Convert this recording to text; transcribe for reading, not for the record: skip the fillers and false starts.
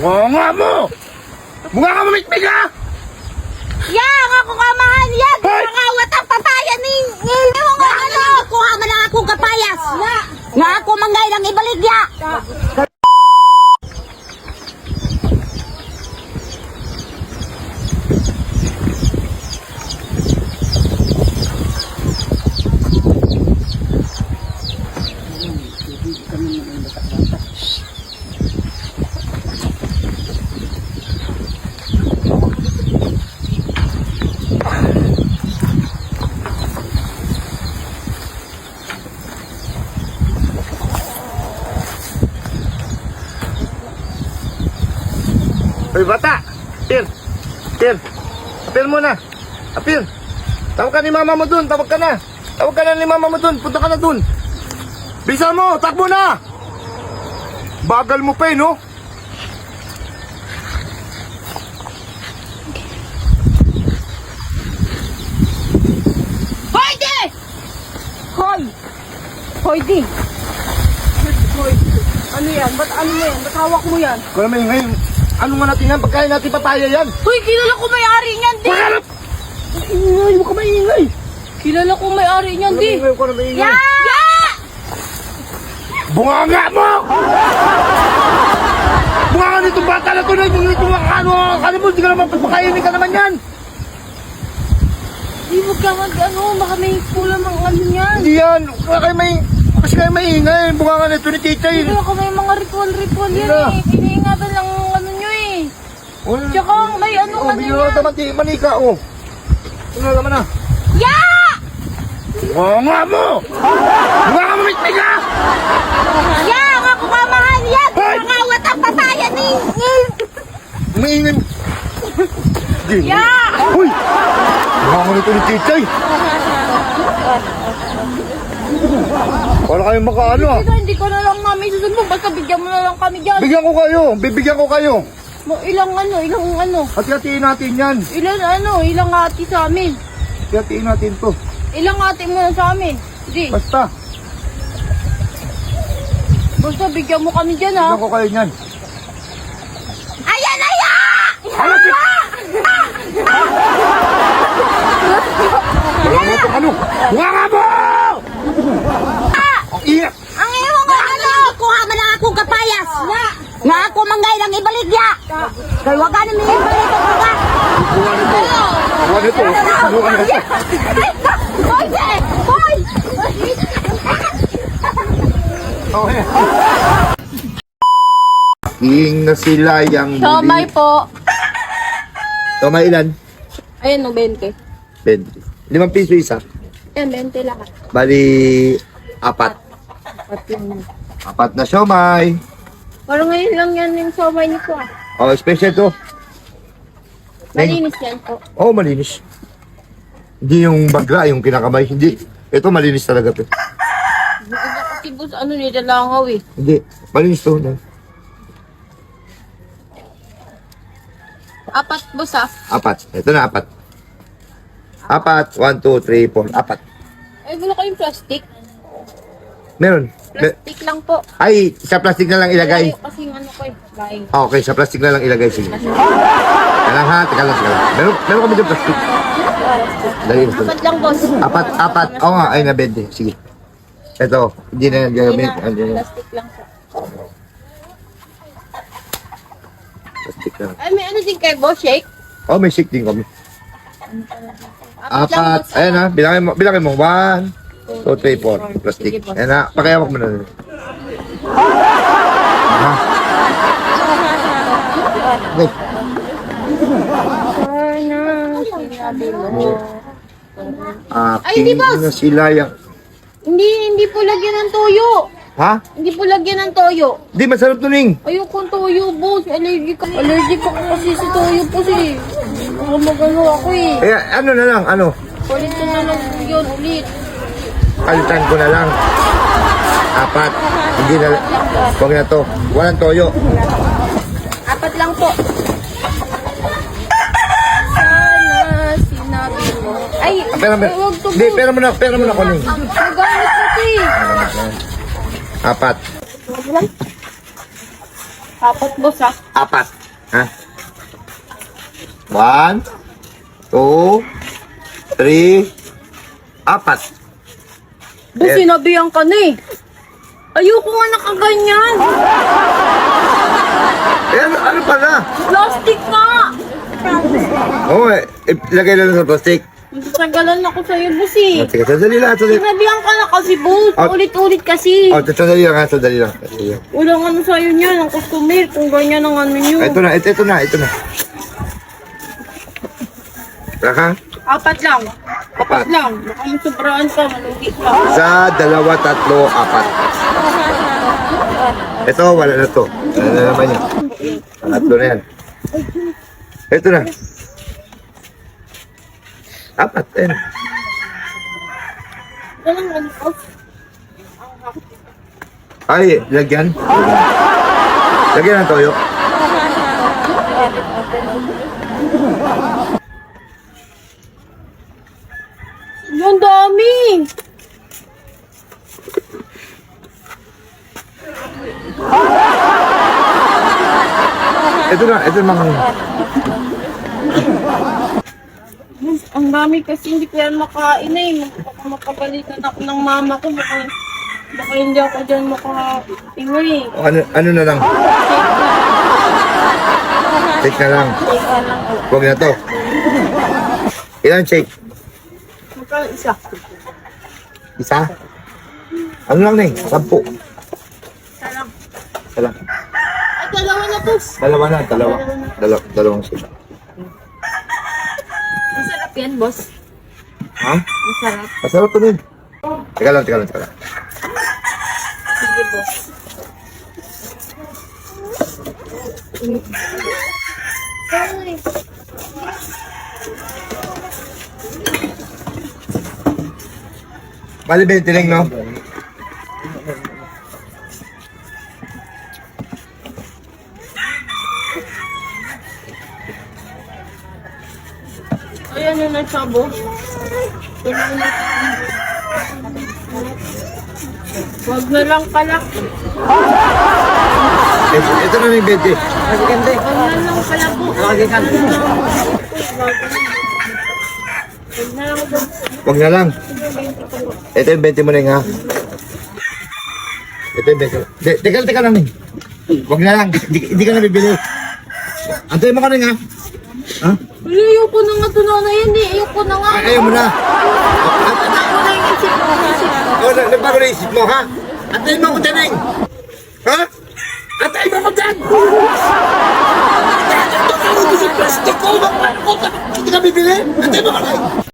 Bunga mo! Bunga ka mamikmik ha! Yang ako kamahal yan! Hoy! Nakawat ang patayan ni Ewan ko ano! Kuha mo lang akong kapayas! Nga ako manggay ng ibaligya! Hoy bata! Apir! Apir! Apir muna! Apir! Tawag ka ni mama mo dun! Tawag ka na! Tawag ka na ni mama mo dun! Punta ka na dun! Bisa mo! Takbo na! Bagal mo pa eh, no? Hoy di! Hoy! Hoy di! Hoy, ano yan? Ba't ano mo yan? Ba't hawak mo yan? Kung naman ngayon, ano nga natin yan? Pagkain natin papaya yan! Hoy, kilala ko may-ari niyan, di! Pagkalap! Ingay! Huwag ka maingay! Kilala ko may-ari niyan, di! Huwag ka na maingay! Ya! Bunganga mo! Bunganga nitong bata na to na itong ano mo, hindi ka naman pagpakainin ka naman yan! Di, wag ka ano, baka may kulang ang ano niyan. Hindi yan! Kasi kayo maingay! Bunganga nito ni Titay! Kilala ko may mga ritual yan Wala. eh. Iniingatan lang ang ano nyo eh. Tsaka may ano Oh, ano bigyan yan. ka naman manika, oh! Ano naman na? Ya! Bunganga mo! Bunganga mo, mitmig ha! Yang ako kamahal yan! Hoy! Nakawat ang patayan ni Maingay! Hindi! Ya! Uy! Bunganga nito ni Titay! Wala kayong makaano ah! Hindi ko na lang namin susunod. Basta bigyan mo na lang kami dyan. Bigyan ko kayo! Bibigyan ko kayo! Ilang ano. Hati-hatiin natin yan! Ilang ati sa amin. Hati-hatiin natin to! Ilang ati mo na sa amin. Di, Basta! basta bigyan mo kami dyan ha. Bigyan ko kayo niyan! Ayan na ya! Ano? Ano? Bunganga mo! Ang iyak! Ang ewan ko ano! Kuha mo lang akong kapayas! Nga ako manggay ng ibaligya! Kaya wag ka na may ibalig ka! Bunga nito! Bunga nito! Bunga nito! Hoy di! Hoy! Okay. King na sila yung Siomay po. Siomay ilan? Ayun, 20. 20. 5 piso isa. Yan, 20 lahat. Bali, 4. 4 na siomay. Parang ngayon lang yan yung siomay nito ah. Oh, special to. Malinis yan po. Oh, malinis. Hindi yung bagra, yung kinakamay. Hindi. Ito, malinis talaga to. Kasi boss, ano nilalangaw eh. Hindi. Malinis to. No? 4 boss ah. 4. Ito na, 4. 4. 1, 2, 3, 4. 4. Ay, wala kayong plastic. Meron. Plastic lang po. Ay, sa plastic na lang ilagay. Kasi ano ko eh, laing. Okay, sa plastic na lang ilagay. Sige. Teka lang ha, teka lang. Meron kami dyan plastic. Dali, basta. 4 lang boss. 4. Oo nga, ay na 20. Sige. Ito, hindi na Hindi gagamit. na, plastic lang po. Plastic na lang. Ay, may ano din kayo boss, shake? Oh, may shake din kami. 4 lang 4. boss. Ayan ha, bilangin mo. 1, 2, 3, 4. Plastic. Sige, boss. Ayan ha, pakayawak mo na. Ha? Okay. Sinabi mo. Ay, King hindi, boss. na sila yung... Hindi po lagyan ng toyo. Ha? Hindi po lagyan ng toyo. Di, masarap to, Ning. Ayoko ng toyo, boss. Allergic ako kasi sa toyo po eh. Magano ako eh. Eh, ano na lang, ano? Ulit na lang yun, ulit. Palitan ko na lang. 4. Hindi na, huwag na to. Walang toyo. 4 lang po. Sana sinabi mo. Ay, Pera mo. huwag to, Hindi, boss. pera mo na ko, Ning. Magamit ko eh. 4. Apat, boss, ha? Apat. Ha? 1, 2, 3, 4. Boss, Eh. sinabihan ka na eh. Ayoko nga nakaganyan. Eh, ano pala? Plastic nga. Oo, ilagay na lang sa plastic. Masasagalan ako sa'yo, boss eh. Sige, sandali lang, sandali. Sinabihan ka na kasi, boss. Ah. Ulit-ulit kasi. Oh, sandali lang, ha, sandali lang. Sandali lang. Walang ano sa'yo niyan, ang customer. Kung ganyan ang ano nyo. Ito na, ito na, ito na. Saka, Apat lang. Apat. Lang. Baka masubraan ka, malugi ka. 1, 2, 3, 4. Ito, wala na to. Wala na naman yan. Tatlo na yan. Ito na. 4, ayun. Walang ano, boss. Ay, lagyan. Lagyan ng toyo. Yung dami. Ito na mga. Boss, ang dami kasi hindi ko yan makain eh. Baka makabalikan ako ng mama ko. Baka hindi ako dyan makatingay eh. Ano na lang? Shake na lang. Teka lang. Huwag na to. Ilan shake? Magkano isa? Isa? Ano lang na eh? 10. Isa lang. Isa lang. Ay, dalawa na, boss. Dalawa na, dalawa. Dalawang shake. Masarap yan, boss. Ha? Masarap. Masarap to din. Teka lang. Sige, boss. Ay. Bali 20 lang, no? Ayan na siya, boss. Wag na lang pala. Ito na yung 20. Wag na lang pala po. Wag na lang, boss. Huwag na lang. Ito yung 20 mo na yung ha. Ito yung 20. Teka lang eh. Huwag na lang. Hindi ka na bibili. Antayin mo ka na nga. Ha? Ay, ayoko na nga ito na yan eh. Ayoko na nga. Ayaw mo na. Ako na yung isip ko. Nagbago na isip mo ha? Antayin mo ako dyan eh. Ha? Antayin mo ako dyan. Ito na yung plastic ko. Hindi ka bibili. Antayin mo ka na.